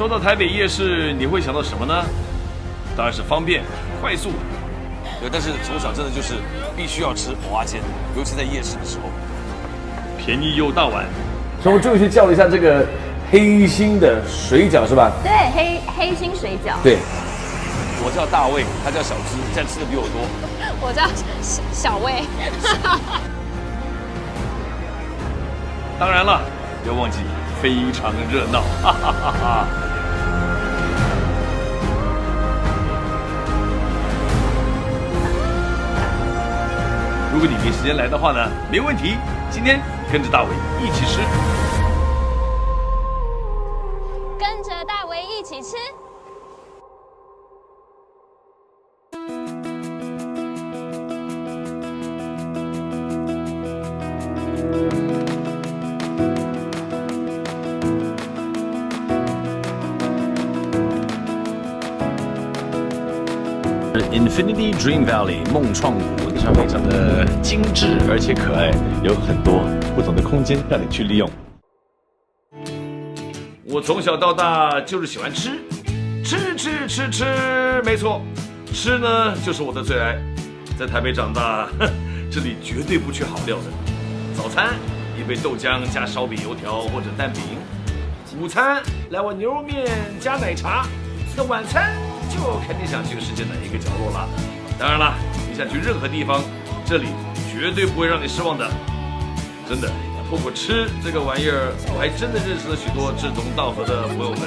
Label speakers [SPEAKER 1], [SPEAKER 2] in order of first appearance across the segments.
[SPEAKER 1] 说到台北夜市，你会想到什么呢？当然是方便、快速。
[SPEAKER 2] 对，但是从小真的就是必须要吃蚵仔煎，尤其在夜市的时候。
[SPEAKER 1] 便宜又大碗。
[SPEAKER 3] 所以我终于去叫了一下这个黑心的水饺，是吧？
[SPEAKER 4] 对，黑心水饺。
[SPEAKER 3] 对，
[SPEAKER 2] 我叫大卫，他叫小芝，现在吃的比我多。
[SPEAKER 4] 我叫小魏。
[SPEAKER 1] 当然了，不要忘记非常热闹，哈哈哈哈。如果你没时间来的话呢，没问题，今天跟着大伟一起吃。
[SPEAKER 4] 跟着大为一起吃。
[SPEAKER 1] Infinity Dream Valley 梦创谷上非常的精致而且可爱，有很多不同的空间让你去利用。我从小到大就是喜欢吃，没错，吃呢就是我的最爱。在台北长大，这里绝对不缺好料的。早餐一杯豆浆加烧饼、油条或者蛋饼，午餐来碗牛肉面加奶茶，那晚餐就看你想去世界哪一个角落了。当然了，你想去任何地方，这里绝对不会让你失望的。真的，透过吃这个玩意儿，我还真的认识了许多志同道合的朋友们。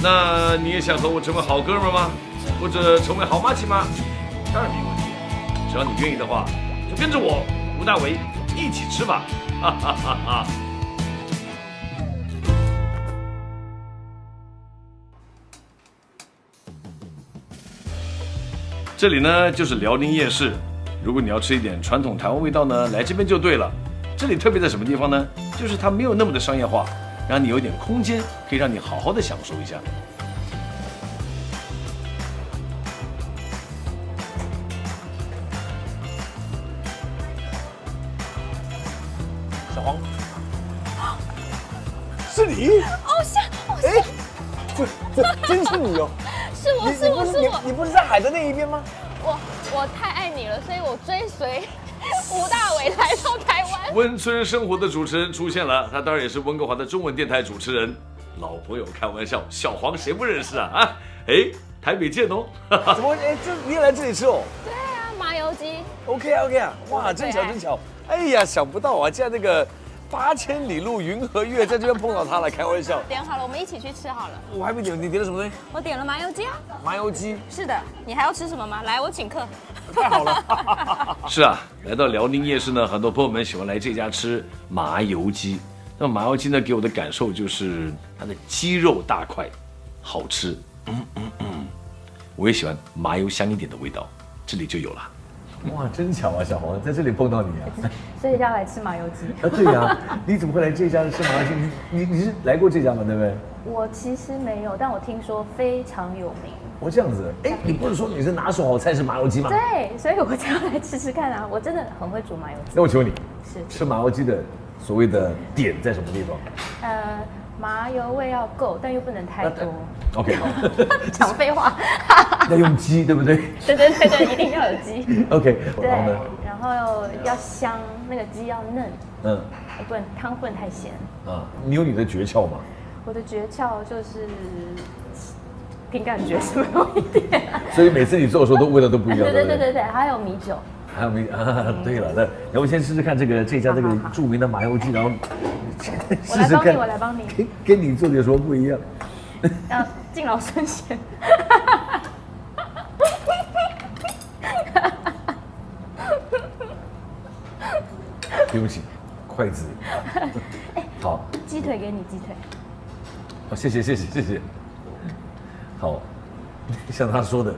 [SPEAKER 1] 那你也想和我成为好哥们吗？或者成为好妈亲吗？当然没问题，只要你愿意的话，就跟着我吴大维一起吃吧！哈哈哈哈。这里呢就是辽宁夜市，如果你要吃一点传统台湾味道呢，来这边就对了。这里特别在什么地方呢？就是它没有那么的商业化，让你有一点空间，可以让你好好的享受一下。
[SPEAKER 2] 小黄，是你？
[SPEAKER 4] 哦，
[SPEAKER 2] 哎，这真是你哦！
[SPEAKER 4] 是我。
[SPEAKER 2] 你不是在海的那一边吗？
[SPEAKER 4] 我太爱你了，所以我追随吴大伟来到台湾。
[SPEAKER 1] 温村生活的主持人出现了，他当然也是温哥华的中文电台主持人。老朋友开玩笑，小黄谁不认识啊？啊，哎，台北见哦。
[SPEAKER 2] 怎么？哎，这你也来这里吃哦？
[SPEAKER 4] 对啊，麻油鸡。
[SPEAKER 2] OK 啊，哇，真巧！哎呀，想不到啊，竟然那个8000里路云和月在这边碰到他了，开玩笑。
[SPEAKER 4] 点好了，我们一起去吃好了。
[SPEAKER 2] 我还没点，你点了什么东西？
[SPEAKER 4] 我点了麻油鸡啊。
[SPEAKER 2] 麻油鸡。
[SPEAKER 4] 是的，你还要吃什么吗？来，我请客。
[SPEAKER 2] 太好了。
[SPEAKER 1] 是啊，来到辽宁夜市呢，很多朋友们喜欢来这家吃麻油鸡。那么麻油鸡呢，给我的感受就是它的鸡肉大块，好吃。我也喜欢麻油香一点的味道，这里就有了。
[SPEAKER 3] 哇，真巧啊，小黄在这里碰到你啊！
[SPEAKER 4] 所以要来吃麻油鸡。
[SPEAKER 3] 啊，对呀，你怎么会来这家吃麻油鸡？你是来过这家吗？对不对？
[SPEAKER 4] 我其实没有，但我听说非常有名。
[SPEAKER 3] 我这样子，哎，你不是说你是拿手好菜是麻油鸡吗？
[SPEAKER 4] 对，所以我就要来吃吃看啊！我真的很会煮麻油鸡。
[SPEAKER 3] 那我请问你，
[SPEAKER 4] 是
[SPEAKER 3] 吃麻油鸡的所谓的点在什么地方？
[SPEAKER 4] 麻油味要够，但又不能太多。
[SPEAKER 3] OK， 好。
[SPEAKER 4] 讲废话。
[SPEAKER 3] 要用鸡，对不对？
[SPEAKER 4] 对，一定要有鸡。
[SPEAKER 3] OK，
[SPEAKER 4] 对，
[SPEAKER 3] 然后呢？
[SPEAKER 4] 然后要香，那个鸡要嫩，汤不能太咸。
[SPEAKER 3] 啊，你有你的诀窍吗？
[SPEAKER 4] 我的诀窍就是凭感觉是不容易点。
[SPEAKER 3] 所以每次你做的时候，味道都不一样。
[SPEAKER 4] 对，还有米酒。
[SPEAKER 3] 还有米啊，对了，那我先试试看这家这个著名的麻油鸡，然后试试看，
[SPEAKER 4] 我来帮你，
[SPEAKER 3] 跟你做的有什么不一样？
[SPEAKER 4] 要敬老尊贤。
[SPEAKER 3] 对不起，筷子。好，
[SPEAKER 4] 鸡腿给你，鸡腿。
[SPEAKER 3] 好，谢谢。好，像他说的，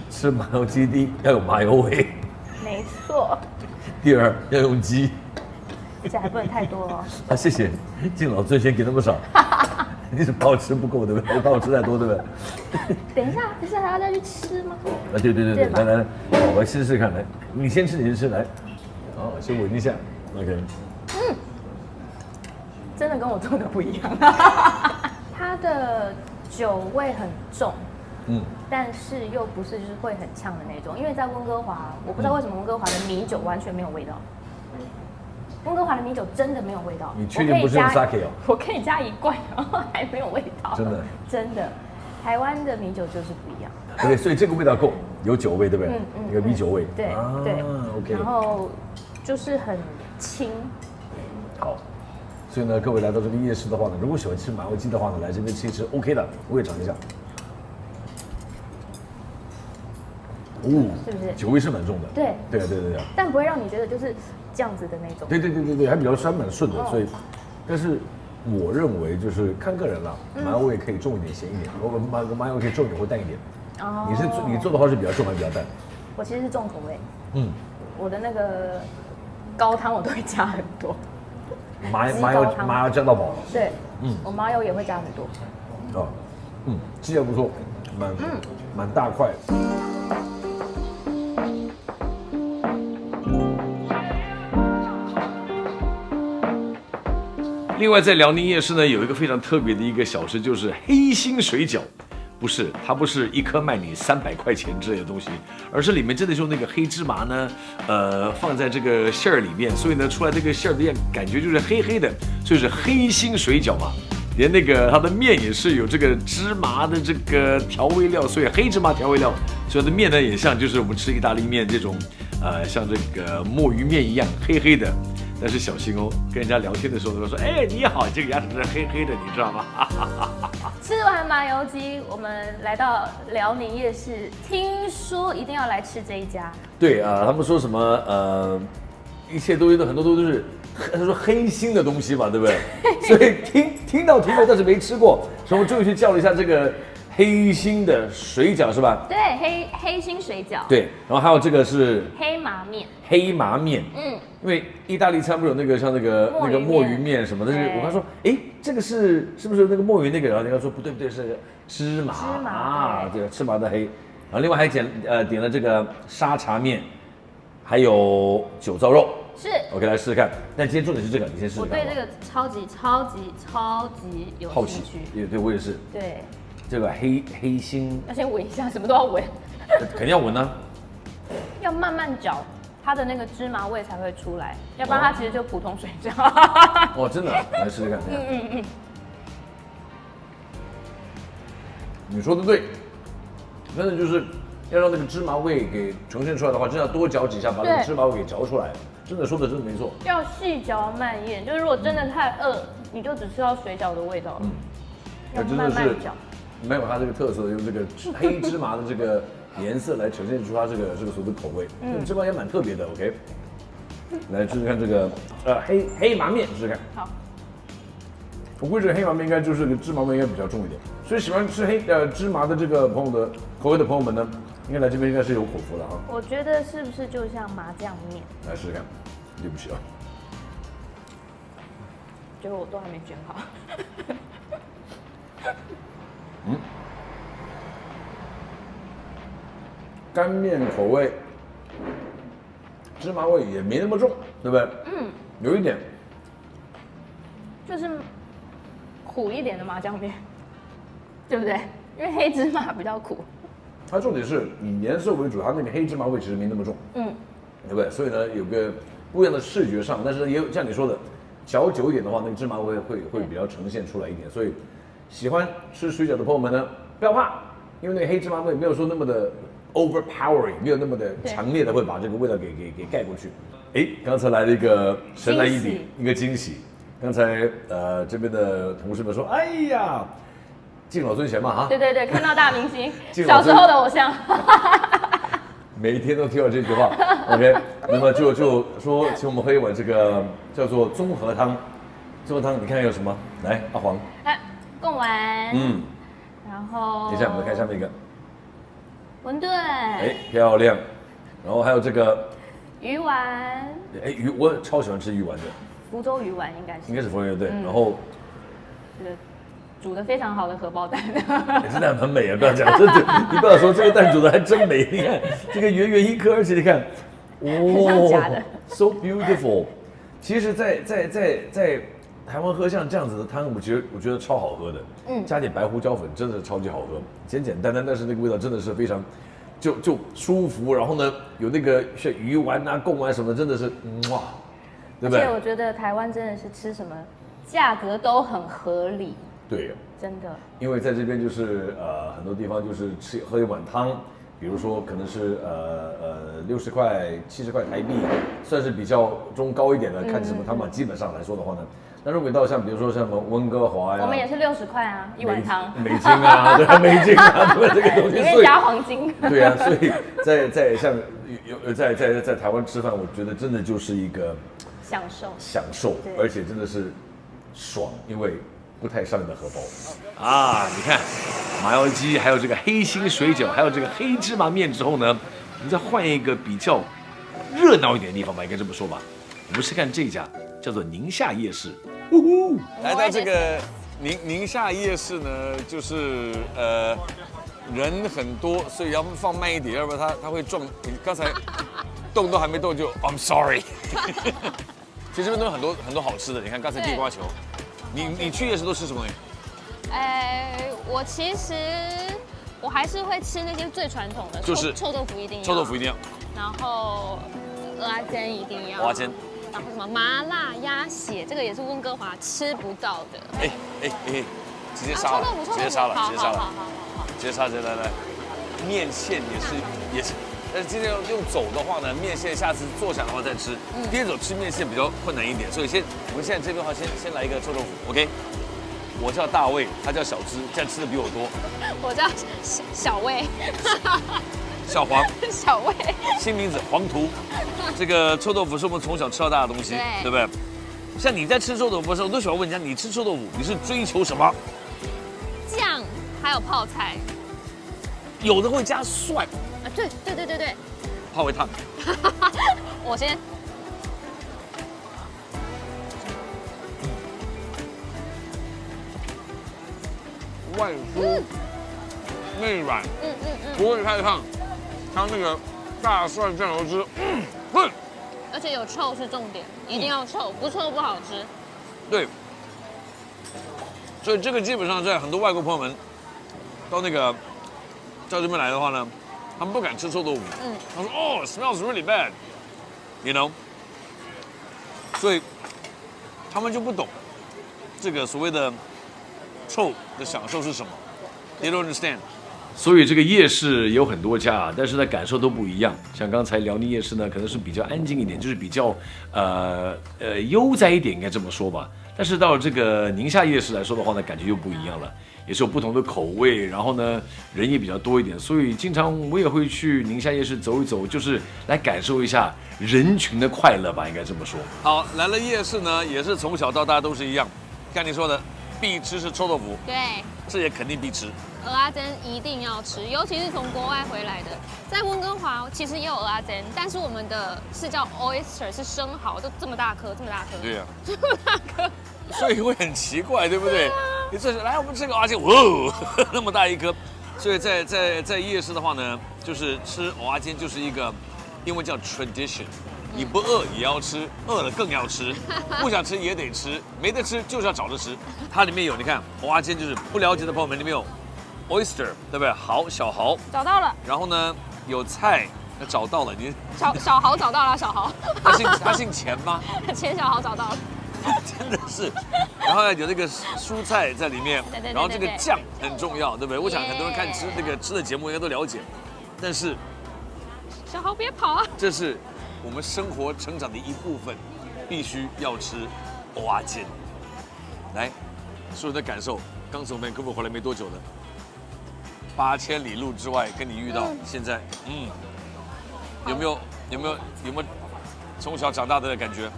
[SPEAKER 3] 吃麻油鸡第一要有麻油味，
[SPEAKER 4] 没错。
[SPEAKER 3] 第二要用鸡，
[SPEAKER 4] 而且还不能太多哦。
[SPEAKER 3] 啊，谢谢，敬老尊贤给那么少，你是怕我吃不够对不对？怕我吃太多对不对？
[SPEAKER 4] 等一下，不是还要再去吃吗？
[SPEAKER 3] 啊，对，来，我试试看，来，你先吃，来，好，先闻一下 ，OK。
[SPEAKER 4] 真的跟我做的不一样。它的酒味很重，但是又不是就是会很呛的那种。因为在温哥华，我不知道为什么温哥华的米酒完全没有味道。温哥华的米酒真的没有味道。
[SPEAKER 3] 你确定不是用 sake 哦？
[SPEAKER 4] 我可以加1罐，然后还没有味道。
[SPEAKER 3] 真的，
[SPEAKER 4] 真的，台湾的米酒就是不一样。
[SPEAKER 3] 对，所以这个味道够，有酒味，对不对？一个米酒味。
[SPEAKER 4] 对对
[SPEAKER 3] ，OK。
[SPEAKER 4] 然后就是很轻。
[SPEAKER 3] 好，所以呢，各位来到这个夜市的话呢，如果喜欢吃麻油鸡的话呢，来这边吃一吃 OK 的，我也尝一下。哦，
[SPEAKER 4] 是不是
[SPEAKER 3] 酒味是蛮重的？
[SPEAKER 4] 对
[SPEAKER 3] 对对对对。
[SPEAKER 4] 但不会让你觉得就是这样子的那种。
[SPEAKER 3] 对对对对对，还比较酸蛮顺的，所以，但是我认为就是看个人啦，麻油味可以重一点，咸一点，麻油可以重一点或淡一点。哦，你做的话是比较重还是比较淡？
[SPEAKER 4] 我其实是重口味。我的那个高汤我都会加很多。麻油加到饱。对，我麻油也会加很多。
[SPEAKER 3] 鸡也不错，蛮大块。
[SPEAKER 1] 另外，在辽宁夜市呢，有一个非常特别的一个小吃，就是黑心水饺。它不是一颗卖你300块钱之类的东西，而是里面真的是用那个黑芝麻呢，放在这个馅儿里面，所以呢，出来这个馅儿的感觉就是黑黑的，所以是黑心水饺嘛。连那个它的面也是有这个芝麻的这个调味料，所以黑芝麻调味料，所以它的面呢也像就是我们吃意大利面这种，像这个墨鱼面一样黑黑的。但是小心哦，跟人家聊天的时候都说，哎，你好，这个牙齿是黑黑的，你知道吗？
[SPEAKER 4] 吃完麻油鸡，我们来到辽宁夜市，听说一定要来吃这一家。
[SPEAKER 3] 对啊，他们说什么一切东西都很多都是他说黑心的东西嘛，对不对？所以听到，但是没吃过，所以我终于去叫了一下这个黑心的水饺，是吧？
[SPEAKER 4] 对，黑心水饺。
[SPEAKER 3] 对，然后还有这个是
[SPEAKER 4] 黑麻面。
[SPEAKER 3] 黑麻面，因为意大利餐不是有那个像那个墨鱼面什么的，我刚说，哎，这个是不是那个墨鱼那个？然后人家说不对，是芝麻啊，对，芝麻的黑。然后另外还点了这个沙茶面，还有酒糟肉。
[SPEAKER 4] 是
[SPEAKER 3] OK， 来试试看。但今天重点是这个，你先试试看。
[SPEAKER 4] 我对这个超级有
[SPEAKER 3] 好奇，
[SPEAKER 4] 兴趣。
[SPEAKER 3] 对我也是。
[SPEAKER 4] 对，
[SPEAKER 3] 这个黑心
[SPEAKER 4] 要先闻一下，什么都要闻。
[SPEAKER 3] 肯定要闻啊。
[SPEAKER 4] 要慢慢嚼，它的那个芝麻味才会出来，要不然它其实就普通水饺。
[SPEAKER 3] 哦，真的，来试试看。你说的对，真的就是要让那个芝麻味给呈现出来的话，真的要多嚼几下，把那个芝麻味给嚼出来。真的说的真的没错。
[SPEAKER 4] 要细嚼慢咽，就是如果真的太饿，你就只吃到水饺的味道。要慢慢嚼。
[SPEAKER 3] 没有它这个特色，用这个黑芝麻的这个颜色来呈现出它这个所谓的口味。芝麻也蛮特别的。OK， 来试试看这个黑麻面，试试看。
[SPEAKER 4] 好。
[SPEAKER 3] 我估计这个黑麻面应该就是个芝麻味应该比较重一点，所以喜欢吃芝麻的这个朋友的口味的朋友们呢，应该来这边应该是有口福的啊。
[SPEAKER 4] 我觉得是不是就像麻酱面？
[SPEAKER 3] 来试试看，对不起啊。
[SPEAKER 4] 结果我都还没卷好。
[SPEAKER 3] 干面口味，芝麻味也没那么重，对不对？有一点，
[SPEAKER 4] 就是苦一点的麻酱面，对不对？因为黑芝麻比较苦。
[SPEAKER 3] 它重点是以颜色为主，它那个黑芝麻味其实没那么重，对不对？所以呢，有个不一样的视觉上，但是也有像你说的，嚼久一点的话，那个芝麻味会比较呈现出来一点。所以喜欢吃水饺的朋友们呢，不要怕，因为那个黑芝麻味没有说那么的 overpowering， 没有那么的强烈的会把这个味道给盖过去。哎，刚才来了一个神来一笔，一个惊喜。刚才这边的同事们说，哎呀，敬老尊贤嘛哈。
[SPEAKER 4] 对对对，看到大明星，小时候的偶像。
[SPEAKER 3] 每一天都听到这句话 ，OK， 那么就说，请我们喝一碗这个叫做综合汤。综合汤，你看看有什么？来，阿黄。
[SPEAKER 4] 贡丸。然后。
[SPEAKER 3] 等一下，我们看下面一个。
[SPEAKER 4] 馄饨。
[SPEAKER 3] 哎，漂亮。然后还有这个。
[SPEAKER 4] 鱼丸。
[SPEAKER 3] 哎，我超喜欢吃鱼丸的。
[SPEAKER 4] 福州鱼丸应该是
[SPEAKER 3] 福州鱼对，然后。
[SPEAKER 4] 这个。煮的非常好的荷包蛋，
[SPEAKER 3] 这蛋很美啊！不要讲，你不要说这个蛋煮的还真美。你看这个圆圆一颗，而且你看，
[SPEAKER 4] 很像假的
[SPEAKER 3] ，so beautiful。其实，在台湾喝像这样子的汤，我觉得超好喝的，加点白胡椒粉真的超级好喝，简简单单，但是那个味道真的是非常，就舒服，然后呢有那个像鱼丸啊、贡丸什么的，真的是哇，对不对？
[SPEAKER 4] 而且我觉得台湾真的是吃什么价格都很合理，
[SPEAKER 3] 对，
[SPEAKER 4] 真的。
[SPEAKER 3] 因为在这边就是很多地方就是喝一碗汤，比如说可能是60块、70块台币，算是比较中高一点的，看什么汤嘛。基本上来说的话呢，那如果到像比如说像温哥华呀，
[SPEAKER 4] 我们也是60块啊，一碗汤。
[SPEAKER 3] 美金啊，对啊，美金啊，对这个东西，
[SPEAKER 4] 里面加黄金。
[SPEAKER 3] 对啊，所以在像在台湾吃饭，我觉得真的就是一个享受，而且真的是爽，因为不太伤你的荷包
[SPEAKER 1] 啊！你看麻油鸡，还有这个黑心水饺，还有这个黑芝麻面之后呢，我们再换一个比较热闹一点的地方吧，应该这么说吧。我们是看这家叫做宁夏夜市。
[SPEAKER 2] 来到这个宁夏夜市呢，就是人很多，所以要放慢一点，要不然它会撞。你刚才动都还没动就 I'm sorry。其实这边都有很多好吃的，你看刚才地瓜球。你去夜市都吃什么东西？
[SPEAKER 5] 我其实还是会吃那些最传统的，
[SPEAKER 3] 就是
[SPEAKER 5] 臭豆腐一定要，
[SPEAKER 3] 臭豆腐一定要，
[SPEAKER 5] 然后蚵仔煎一定要，
[SPEAKER 3] 蚵仔煎，
[SPEAKER 5] 然后什么麻辣鸭血，这个也是温哥华吃不到的。
[SPEAKER 3] 直接杀了，直接杀了，直接杀了，
[SPEAKER 5] 好，
[SPEAKER 3] 直接杀，来，面线也是。但是今天用走的话呢，面线下次坐下的话再吃。边走吃面线比较困难一点，所以我们现在这边的话先来一个臭豆腐 ，OK？ 我叫大卫，他叫小芝，这样吃的比我多。
[SPEAKER 5] 我叫小魏，
[SPEAKER 3] 小黄，
[SPEAKER 5] 小魏，
[SPEAKER 3] 新名字黄图。这个臭豆腐是我们从小吃到大的东西，对不对？像你在吃臭豆腐的时候，我都喜欢问人家，你吃臭豆腐你是追求什么？
[SPEAKER 5] 酱还有泡菜，
[SPEAKER 3] 有的会加蒜。
[SPEAKER 5] 对，
[SPEAKER 3] 泡会烫。
[SPEAKER 5] 我先。
[SPEAKER 2] 外酥内软，不会太烫。它那个大蒜酱油汁，对，
[SPEAKER 5] 而且有臭是重点，一定要臭，不臭不好吃。
[SPEAKER 3] 对。所以这个基本上在很多外国朋友们到这边来的话呢，他们不敢吃臭豆腐。他说哦 ，smells really bad，you know。所以他们就不懂这个所谓的臭的享受是什么 ，they don't understand。
[SPEAKER 1] 所以这个夜市有很多家，但是呢感受都不一样。像刚才辽宁夜市呢，可能是比较安静一点，就是比较悠哉一点，应该这么说吧。但是到这个宁夏夜市来说的话呢，感觉又不一样了，也是有不同的口味，然后呢人也比较多一点，所以经常我也会去宁夏夜市走一走，就是来感受一下人群的快乐吧，应该这么说。
[SPEAKER 3] 好，来了夜市呢，也是从小到大都是一样。像你说的，必吃是臭豆腐，
[SPEAKER 5] 对，
[SPEAKER 3] 这也肯定必吃。
[SPEAKER 5] 蚵仔煎一定要吃，尤其是从国外回来的。在温哥华其实也有蚵仔煎，但是我们的是叫 oyster， 是生蚝，就这么大颗，这么大颗。
[SPEAKER 3] 对呀，
[SPEAKER 5] 这么大颗。
[SPEAKER 3] 所以会很奇怪，对不对？你这是来我们吃个蚵仔煎，哇，那么大一颗。所以在夜市的话呢，就是吃蚵仔煎就是一个，英文叫 tradition。你不饿也要吃，饿了更要吃，不想吃也得吃，没得吃就是要找着吃。它里面有，你看蚵仔煎，就是不了解的朋友们，里面有 oyster， 对不对？小蚝
[SPEAKER 5] 找到了。
[SPEAKER 3] 然后呢有菜，找到了你。
[SPEAKER 5] 小蚝找到了，小蚝。
[SPEAKER 3] 他姓钱吗？
[SPEAKER 5] 钱小蚝找到了。
[SPEAKER 3] 真的是，然后有那个蔬菜在里面，
[SPEAKER 5] 对，
[SPEAKER 3] 然后这个酱很重要，对不对？我想很多人看吃的节目应该都了解，但是
[SPEAKER 5] 小蚝别跑啊！
[SPEAKER 3] 这是我们生活成长的一部分，必须要吃蚵仔煎。来，说你的感受，刚从美国回来没多久的，8000里路之外跟你遇到，现在有没有从小长大的感觉？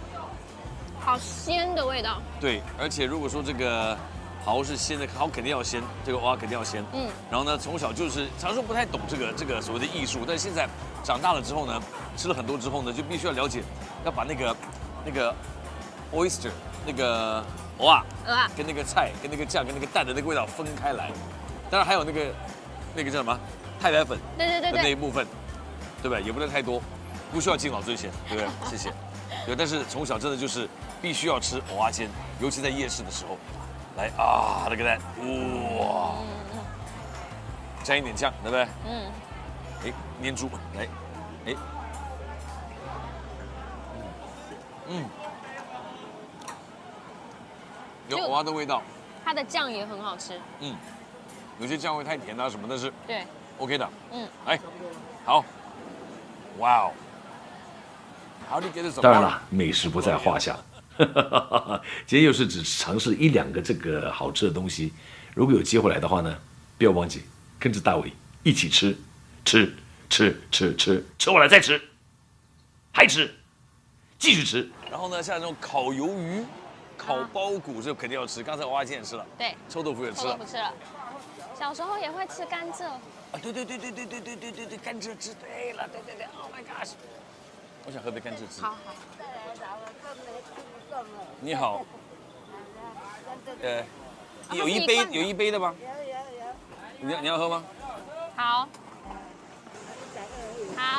[SPEAKER 5] 好鲜的味道。
[SPEAKER 3] 对，而且如果说这个蚝是鲜的，蚝肯定要鲜，这个蚵仔肯定要鲜。然后呢，从小就是常时候不太懂这个所谓的艺术，但是现在长大了之后呢，吃了很多之后呢，就必须要了解，要把那个 oyster 那个蚵仔跟那个菜跟那个酱跟那个蛋的那个味道分开来。当然还有那个叫什么太白粉的那一部分，对不对？也不能太多，不需要敬老尊贤，对不对？谢谢。对，但是从小真的就是
[SPEAKER 2] 必须要吃蚵仔煎，尤其在夜市的时候。来啊，那个蛋，哇，沾一点酱，对不对？哎，粘住，来，哎，有蚵仔的味道。
[SPEAKER 5] 它的酱也很好吃。
[SPEAKER 2] 有些酱会太甜啊什么，但是
[SPEAKER 5] 对
[SPEAKER 2] OK 的。来，好，哇哦，How do you get this？
[SPEAKER 3] 当然了，美食不在话下。今天又是只尝试1、2个这个好吃的东西，如果有机会来的话呢，不要忘记跟着大伟一起吃，吃完了再吃，还吃，继续吃。
[SPEAKER 2] 然后呢，像这种烤鱿鱼、烤包谷这肯定要吃。刚才蚵仔煎也吃了，
[SPEAKER 5] 对，
[SPEAKER 2] 臭豆腐也吃了
[SPEAKER 5] 臭豆腐。吃了。小时候也会吃甘蔗。
[SPEAKER 2] 啊，对，甘蔗汁，对了，对 ，Oh my gosh！ 我想喝杯甘蔗汁。
[SPEAKER 5] 好。
[SPEAKER 2] 你好，有一杯的吗？你要喝吗？
[SPEAKER 5] 好，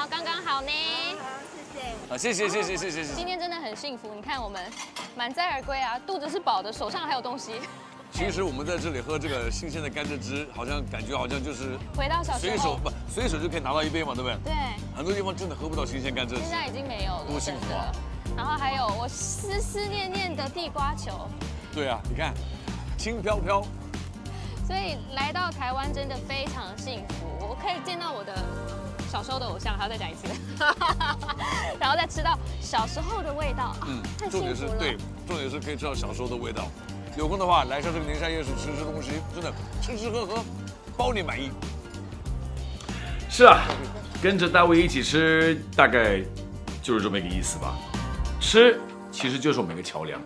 [SPEAKER 5] 刚刚好呢。
[SPEAKER 2] 好，谢谢。
[SPEAKER 5] 今天真的很幸福，你看我们满载而归啊，肚子是饱的，手上还有东西。
[SPEAKER 2] 其实我们在这里喝这个新鲜的甘蔗汁，感觉好像就是
[SPEAKER 5] 回到小时候，
[SPEAKER 2] 随手就可以拿到一杯嘛，对不对？
[SPEAKER 5] 对。
[SPEAKER 2] 很多地方真的喝不到新鲜甘蔗汁，
[SPEAKER 5] 现在已经没有了，
[SPEAKER 2] 多幸福啊！
[SPEAKER 5] 然后还有我思念的地瓜球。
[SPEAKER 2] 对啊，你看，轻飘飘。
[SPEAKER 5] 所以来到台湾真的非常幸福，我可以见到我的小时候的偶像，还要再讲一次，然后再吃到小时候的味道，太幸福了。
[SPEAKER 2] 重点是可以吃到小时候的味道。有空的话来上这个宁夏夜市吃东西，真的吃喝，包你满意。
[SPEAKER 3] 是啊，跟着大卫一起吃，大概就是这么一个意思吧。吃其实就是我们一个桥梁，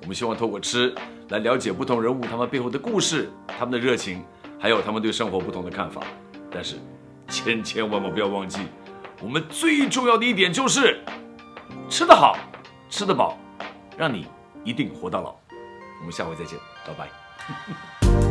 [SPEAKER 3] 我们希望透过吃来了解不同人物他们背后的故事，他们的热情，还有他们对生活不同的看法。但是千万不要忘记，我们最重要的一点就是吃得好，吃得饱，让你一定活到老。我们下回再见，拜拜。